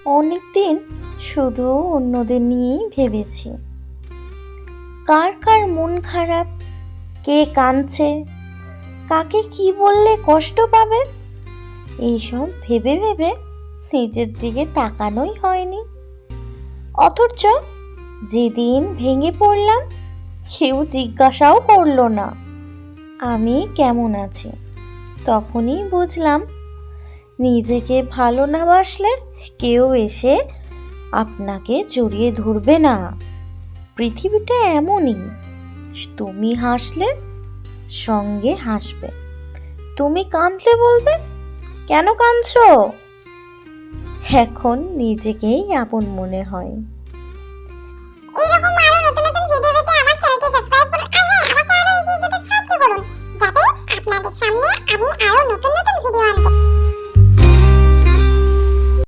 অনেকদিন শুধু অন্যদের নিয়েই ভেবেছি, কার কার মন খারাপ, কে কাঁদছে, কাকে কি বললে কষ্ট পাবে, এইসব ভেবে ভেবে নিজের দিকে তাকানোই হয়নি। অথচ যেদিন ভেঙে পড়লাম, কেউ জিজ্ঞাসাও করলো না আমি কেমন আছি। তখনই বুঝলাম, নিজেকে ভালো না বাসলে কেউ এসে আপনাকে জড়িয়ে ধরবে না। পৃথিবীটা এমনই, তুমি হাসলে সঙ্গে হাসবে, তুমি কাঁদলে বলবে কেন কাঁদছো। এখন নিজেকেই আপন মনে হয়। এইরকম আরো নতুন নতুন ভিডিও পেতে আমার চ্যানেলটি সাবস্ক্রাইব করুন আর হ্যাঁ আমাকে আরো এগিয়ে যেতে সাহায্য করুন যাতে আপনাদের সামনে আমি আরো নতুন নতুন ভিডিও আনতে